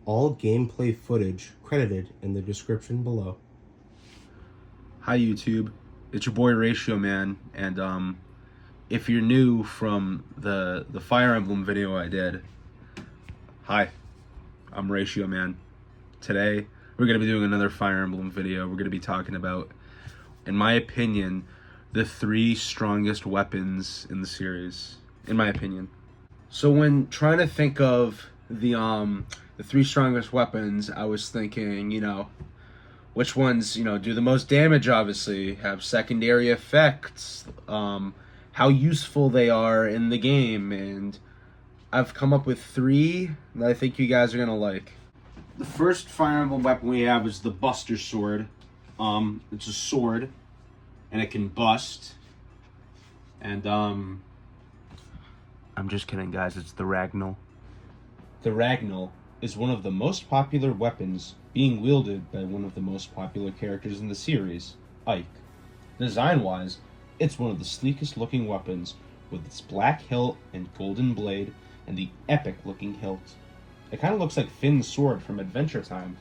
All gameplay footage credited in the description below. Hi YouTube, it's your boy Ratio Man, and if you're new from the Fire Emblem video I did, hi, I'm Ratio Man. Today we're gonna be doing another Fire Emblem video. We're gonna be talking about, in my opinion, the 3 strongest weapons in the series. In my opinion. So when trying to think of the 3 strongest weapons, I was thinking, which ones, do the most damage, obviously, have secondary effects, how useful they are in the game, and I've come up with 3 that I think you guys are going to like. The first Fire Emblem weapon we have is the Buster Sword. It's a sword, and it can bust, and I'm just kidding, guys, it's the Ragnall. The Ragnall is one of the most popular weapons, being wielded by one of the most popular characters in the series, Ike. Design-wise, it's one of the sleekest looking weapons, with its black hilt and golden blade, and the epic looking hilt. It kind of looks like Finn's sword from Adventure Time.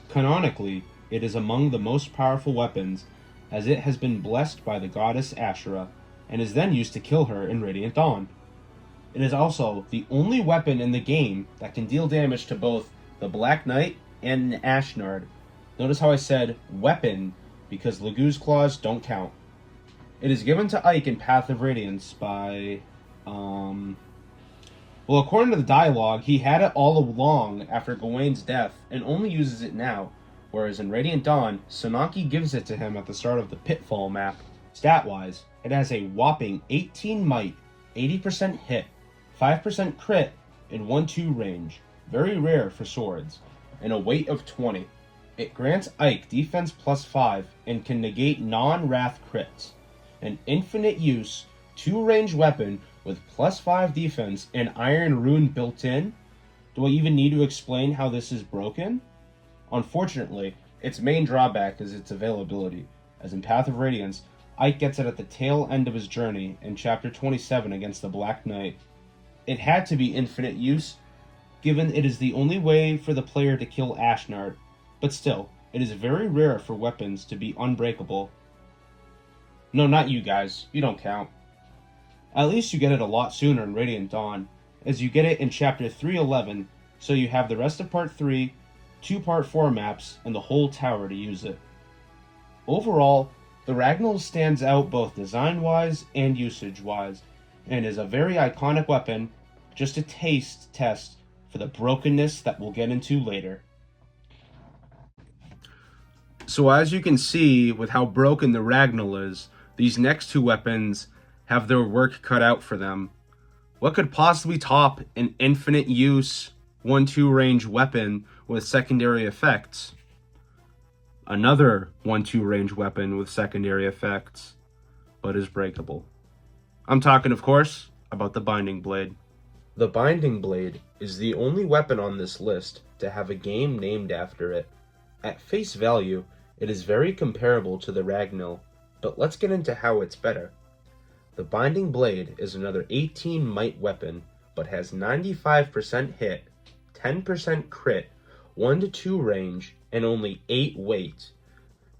Canonically, it is among the most powerful weapons, as it has been blessed by the goddess Ashura, and is then used to kill her in Radiant Dawn. It is also the only weapon in the game that can deal damage to both the Black Knight and an Ashnard. Notice how I said weapon, because Legu's claws don't count. It is given to Ike in Path of Radiance by, well, according to the dialogue, he had it all along after Gawain's death and only uses it now, whereas in Radiant Dawn, Sonaki gives it to him at the start of the Pitfall map. Stat-wise, it has a whopping 18 might, 80% hit, 5% crit, and 1-2 range, very rare for swords, and a weight of 20. It grants Ike defense plus 5 and can negate non-wrath crits. An infinite use, 2-range weapon with plus 5 defense and Iron Rune built in? Do I even need to explain how this is broken? Unfortunately, its main drawback is its availability, as in Path of Radiance, Ike gets it at the tail end of his journey in Chapter 27 against the Black Knight. It had to be infinite use, given it is the only way for the player to kill Ashnard, but still, it is very rare for weapons to be unbreakable. No, not you guys, you don't count. At least you get it a lot sooner in Radiant Dawn, as you get it in Chapter 311, so you have the rest of Part 3, 2 Part 4 maps, and the whole tower to use it. Overall, the Ragnall stands out both design-wise and usage-wise, and is a very iconic weapon, just a taste test for the brokenness that we'll get into later. So as you can see with how broken the Ragnall is, these next 2 weapons have their work cut out for them. What could possibly top an infinite use 1-2 range weapon with secondary effects? Another 1-2 range weapon with secondary effects, but is breakable. I'm talking, of course, about the Binding Blade. The Binding Blade is the only weapon on this list to have a game named after it. At face value, it is very comparable to the Ragnall, but let's get into how it's better. The Binding Blade is another 18 might weapon, but has 95% hit, 10% crit, 1-2 range, and only 8 weight.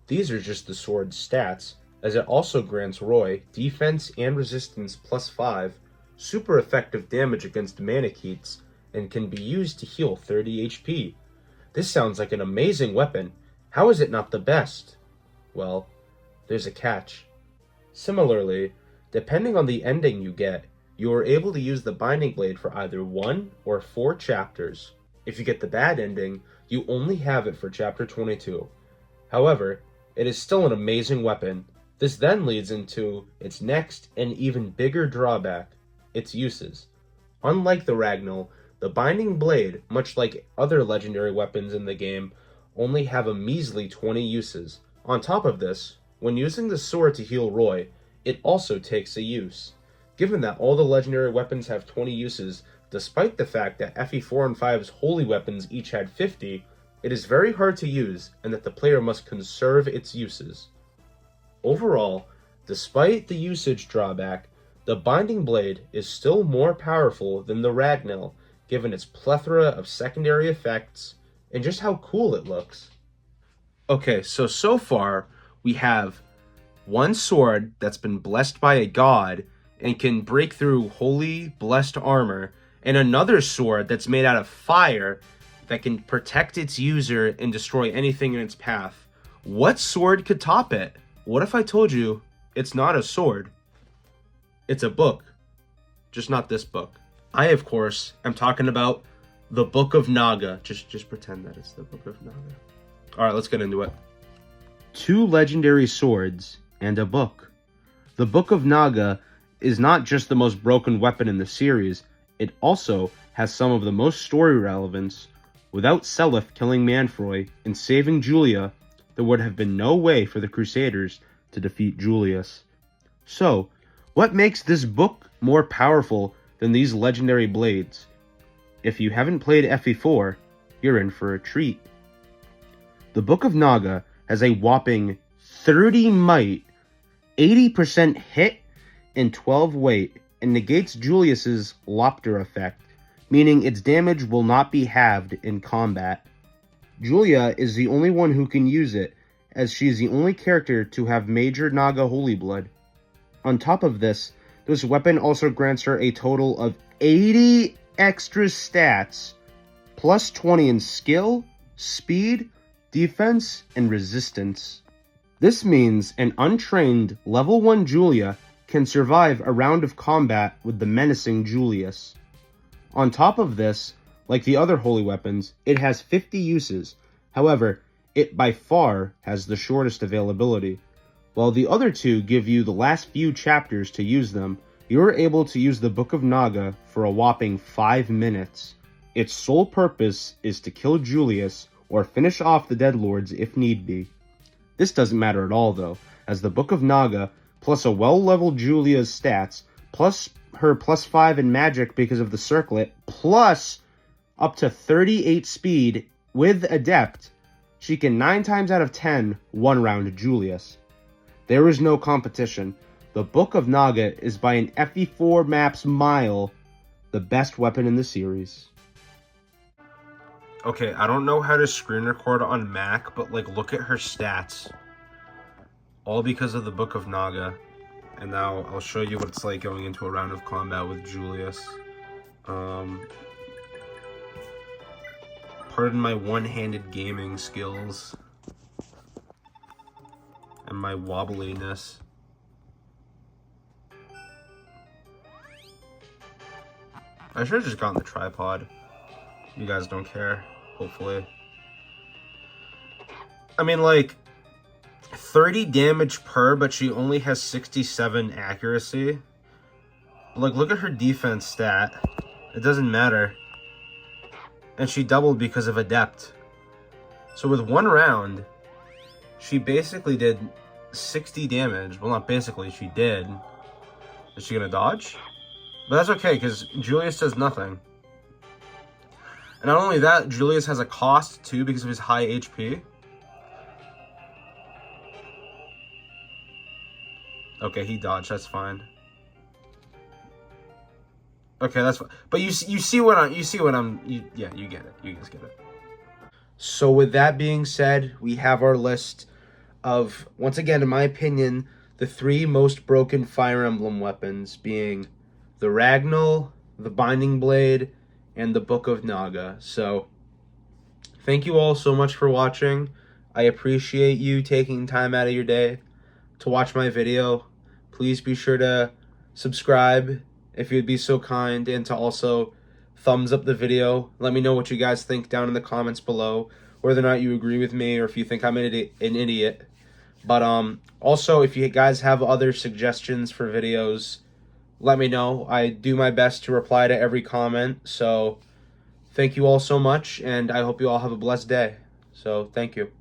These are just the sword's stats, as it also grants Roy defense and resistance plus 5, super effective damage against Manicheets, and can be used to heal 30 HP. This sounds like an amazing weapon. How is it not the best? Well, there's a catch. Similarly, depending on the ending you get, you are able to use the Binding Blade for either 1 or 4 chapters. If you get the bad ending, you only have it for Chapter 22. However, it is still an amazing weapon. This then leads into its next and even bigger drawback, its uses. Unlike the Ragnall, the Binding Blade, much like other legendary weapons in the game, only have a measly 20 uses. On top of this, when using the sword to heal Roy, it also takes a use. Given that all the legendary weapons have 20 uses, despite the fact that FE4 and 5's holy weapons each had 50, it is very hard to use and that the player must conserve its uses. Overall, despite the usage drawback, the Binding Blade is still more powerful than the Ragnall, given its plethora of secondary effects and just how cool it looks. Okay, so far we have one sword that's been blessed by a god and can break through holy, blessed armor, and another sword that's made out of fire that can protect its user and destroy anything in its path. What sword could top it? What if I told you it's not a sword? It's a book. Just not this book. I, of course, am talking about the Book of Naga. Just pretend that it's the Book of Naga. Alright, let's get into it. 2 legendary swords and a book. The Book of Naga is not just the most broken weapon in the series, it also has some of the most story relevance. Without Seliph killing Manfroy and saving Julia, there would have been no way for the Crusaders to defeat Julius. So, what makes this book more powerful than these legendary blades? If you haven't played FE4, you're in for a treat. The Book of Naga has a whopping 30 might, 80% hit, and 12 weight, and negates Julius's Lopter effect, meaning its damage will not be halved in combat. Julia is the only one who can use it, as she is the only character to have Major Naga Holy Blood. On top of this weapon also grants her a total of 80 extra stats, plus 20 in skill, speed, defense, and resistance. This means an untrained level 1 Julia can survive a round of combat with the menacing Julius. On top of this, like the other holy weapons, it has 50 uses. However, it by far has the shortest availability. While the other two give you the last few chapters to use them, you're able to use the Book of Naga for a whopping 5 minutes. Its sole purpose is to kill Julius or finish off the Dead Lords if need be. This doesn't matter at all though, as the Book of Naga, plus a well-leveled Julia's stats, plus her +5 in magic because of the circlet, plus up to 38 speed with Adept, she can 9 times out of 10 one-round Julius. There is no competition. The Book of Naga is by an FE4 maps mile the best weapon in the series. Okay, I don't know how to screen record on Mac, but like look at her stats. All because of the Book of Naga. And now I'll show you what it's like going into a round of combat with Julius. Pardon my one-handed gaming skills. And my wobbliness. I should have just gotten the tripod. You guys don't care, hopefully. I mean, like, 30 damage per, but she only has 67 accuracy. Like, look at her defense stat. It doesn't matter. And she doubled because of Adept. So with one round, she basically did 60 damage. Well, not basically, she did. Is she gonna dodge? But that's okay, because Julius does nothing. And not only that, Julius has a cost, too, because of his high HP. Okay, he dodged. That's fine. Okay, that's fine. But you see what I'm... yeah, you get it. You guys get it. So with that being said, we have our list of, once again, in my opinion, the 3 most broken Fire Emblem weapons being the Ragnall, the Binding Blade, and the Book of Naga. So, thank you all so much for watching. I appreciate you taking time out of your day to watch my video. Please be sure to subscribe if you'd be so kind, and to also thumbs up the video. Let me know what you guys think down in the comments below, whether or not you agree with me or if you think I'm an idiot. But also, if you guys have other suggestions for videos, let me know. I do my best to reply to every comment. So thank you all so much, and I hope you all have a blessed day. So thank you.